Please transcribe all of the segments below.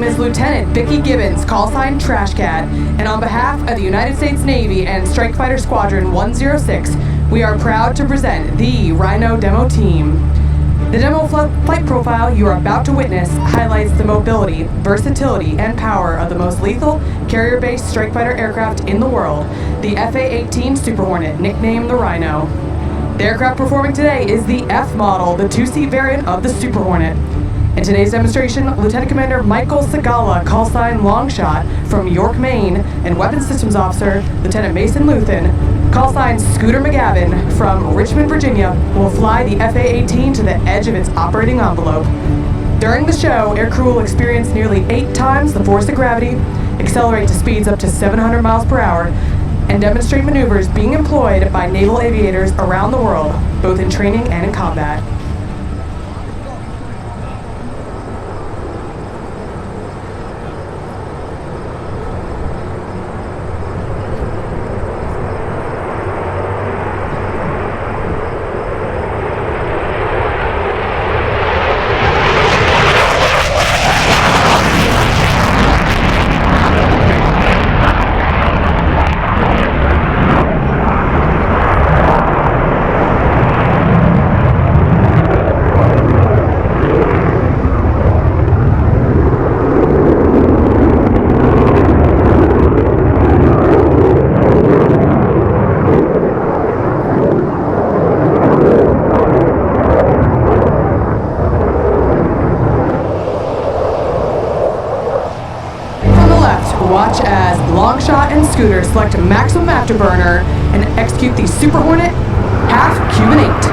name is Lieutenant Vicki Gibbons, call sign Trash Cat, and on behalf of the United States Navy and Strike Fighter Squadron 106, we are proud to present the Rhino Demo team. The demo flight profile you are about to witness highlights the mobility, versatility, and power of the most lethal, carrier-based strike fighter aircraft in the world, the F-18 Super Hornet, nicknamed the Rhino. The aircraft performing today is the F model, the two-seat variant of the Super Hornet. In today's demonstration, Lieutenant Commander Michael Segala, call sign Longshot, from York, Maine, and Weapons Systems Officer Lieutenant Mason Luthen, call sign Scooter McGavin, from Richmond, Virginia, will fly the FA-18 to the edge of its operating envelope. During the show, aircrew will experience nearly 8 times the force of gravity, accelerate to speeds up to 700 miles per hour, and demonstrate maneuvers being employed by naval aviators around the world, both in training and in combat. Watch as Longshot and Scooter select maximum afterburner and execute the Super Hornet half Cuban 8.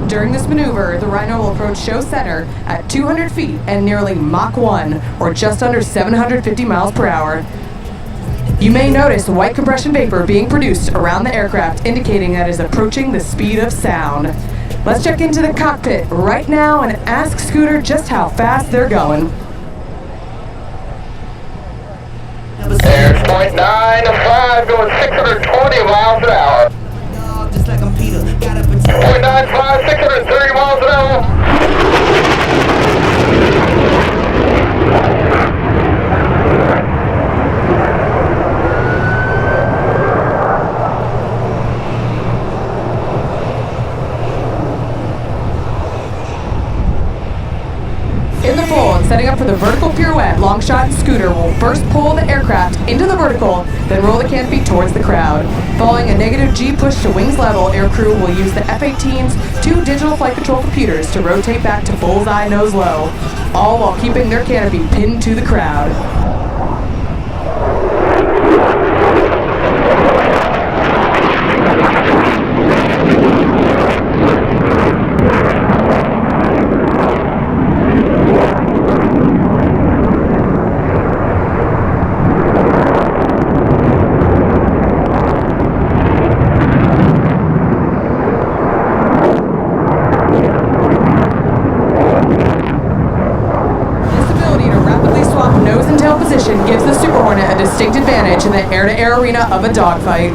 During this maneuver, the Rhino will approach show center at 200 feet and nearly Mach 1, or just under 750 miles per hour. You may notice white compression vapor being produced around the aircraft, indicating that it is approaching the speed of sound. Let's check into the cockpit right now and ask Scooter just how fast they're going. There's 0.95 going 620 miles an hour. Just like I'm Peter, got up and 0.95, 630 miles an hour. In the full and setting up for the vertical pirouette, Longshot and Scooter will first pull the aircraft into the vertical, then roll the canopy towards the crowd. Following a negative G push to wings level, aircrew will use the F-18's 2 digital flight control computers to rotate back to bullseye nose low, all while keeping their canopy pinned to the crowd. Gives the Super Hornet a distinct advantage in the air-to-air arena of a dogfight.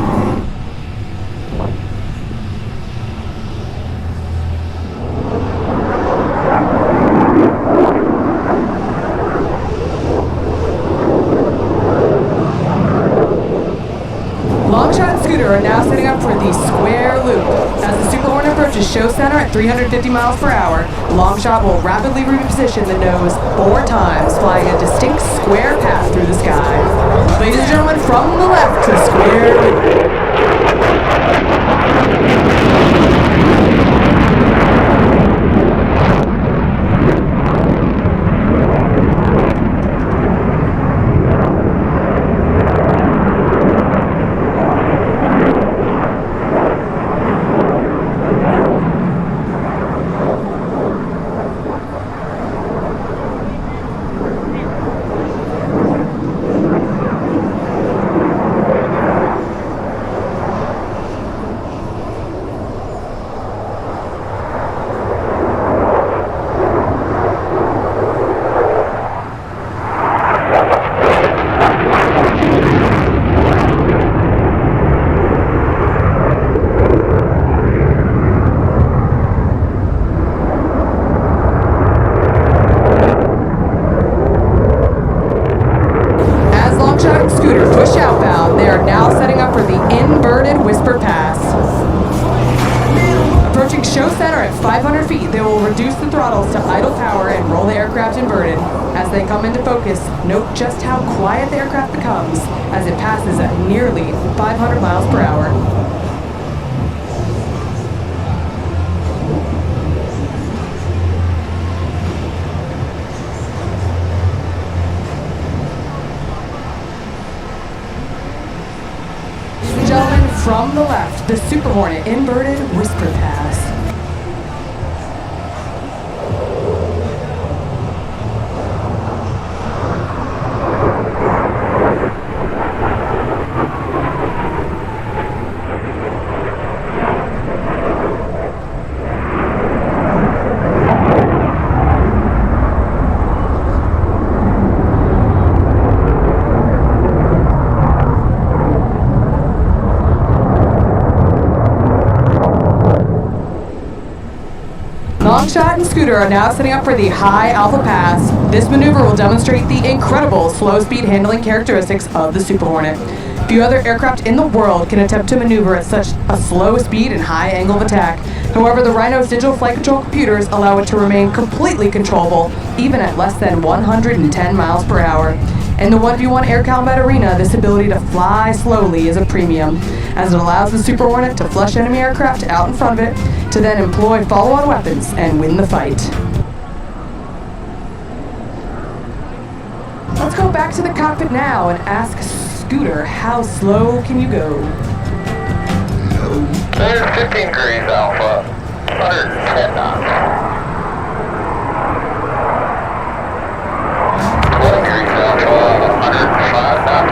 Longshot and Scooter are now setting up for the square loop. As the Super Hornet approaches show center at 350 miles per hour, Longshot will rapidly reposition the nose 4 times, flying a distinct square path through the sky. Ladies and gentlemen, from the left to the square loop. Show center at 500 feet, they will reduce the throttles to idle power and roll the aircraft inverted. As they come into focus, note just how quiet the aircraft becomes as it passes at nearly 500 miles per hour. Ladies and gentlemen, from the left, the Super Hornet inverted whisper pass. Longshot and Scooter are now setting up for the high alpha pass. This maneuver will demonstrate the incredible slow speed handling characteristics of the Super Hornet. Few other aircraft in the world can attempt to maneuver at such a slow speed and high angle of attack. However, the Rhino's digital flight control computers allow it to remain completely controllable, even at less than 110 miles per hour. In the 1v1 air combat arena, this ability to fly slowly is a premium, as it allows the Super Hornet to flush enemy aircraft out in front of it, to then employ follow-on weapons and win the fight. Let's go back to the cockpit now and ask Scooter, how slow can you go? There's 15 degrees alpha, 110 knots. 20 degrees alpha, 105 knots.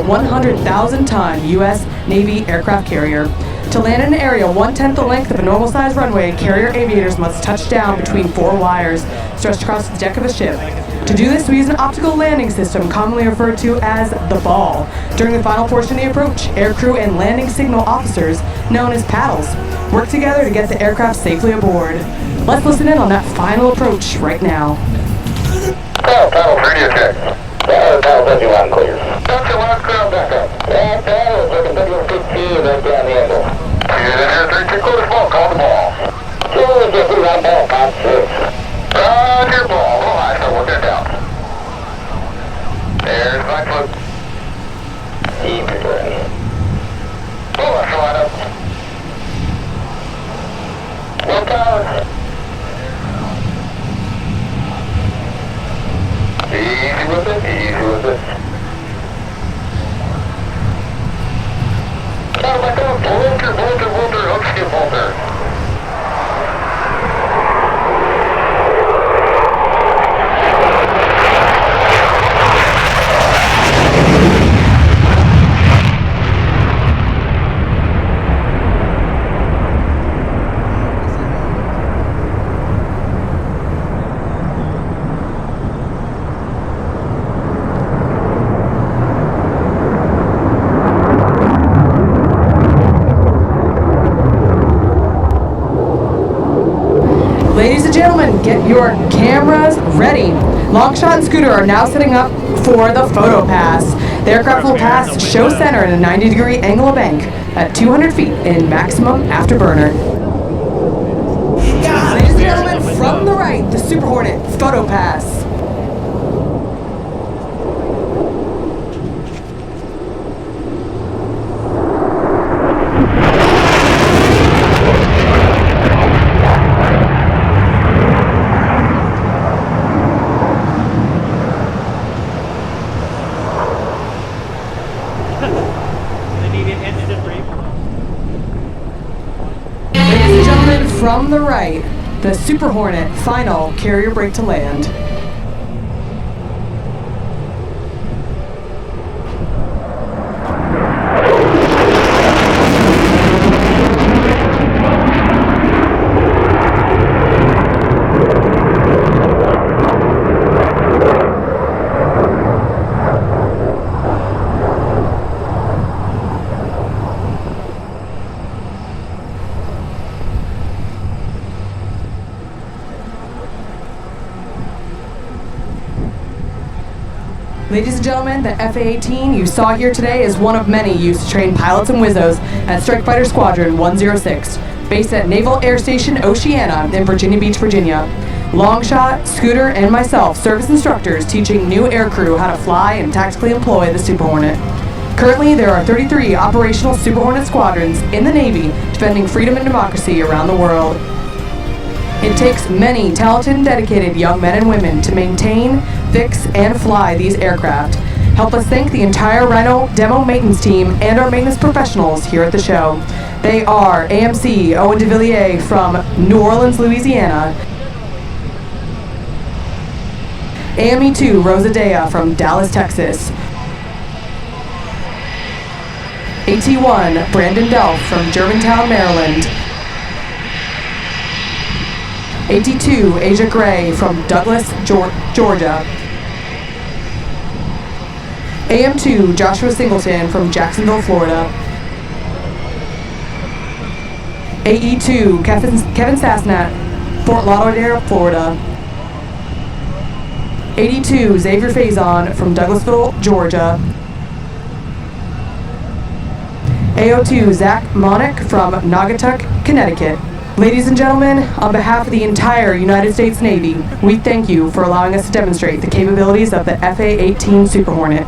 100,000-ton U.S. Navy aircraft carrier. To land in an area 1/10 the length of a normal-sized runway, carrier aviators must touch down between 4 wires stretched across the deck of a ship. To do this, we use an optical landing system commonly referred to as the ball. During the final portion of the approach, aircrew and landing signal officers, known as paddles, work together to get the aircraft safely aboard. Let's listen in on that final approach right now. Paddle, radio check. Paddle, touch you loud and clear. Touch you loud and clear, back up. Paddle, looking W15, right down the angle. Here's 3 quarters ball, call the ball. Sure, just do that ball, 5-6. Your ball, a little high, so work that down. There's my foot. Keep your turn. Pull that slide up. Low power. Easy with it, easy with it. Now back up, Volter, hook skip Volter. Ladies and gentlemen, get your cameras ready. Longshot and Scooter are now setting up for the photo pass. The aircraft will pass show center in a 90-degree angle of bank at 200 feet in maximum afterburner. Ladies and gentlemen, from the right, the Super Hornet photo pass. Ladies and gentlemen, from the right, the Super Hornet final carrier brake to land. Ladies and gentlemen, the F-18 you saw here today is one of many used to train pilots and Wizzos at Strike Fighter Squadron 106, based at Naval Air Station Oceana in Virginia Beach, Virginia. Longshot, Scooter, and myself serve as instructors teaching new aircrew how to fly and tactically employ the Super Hornet. Currently, there are 33 operational Super Hornet squadrons in the Navy defending freedom and democracy around the world. It takes many talented and dedicated young men and women to maintain, fix, and fly these aircraft. Help us thank the entire Rhino Demo maintenance team and our maintenance professionals here at the show. They are AMC Owen DeVilliers from New Orleans, Louisiana, AME2 Rosa Dea from Dallas, Texas, AT1 Brandon Delph from Germantown, Maryland, AT2 Asia Gray from Douglas, Georgia, AM2 Joshua Singleton from Jacksonville, Florida, AE2 Kevin Sassnat, Fort Lauderdale, Florida, 82 Xavier Faison from Douglasville, Georgia, AO2 Zach Monick from Naugatuck, Connecticut. Ladies and gentlemen, on behalf of the entire United States Navy, we thank you for allowing us to demonstrate the capabilities of the F-18 Super Hornet.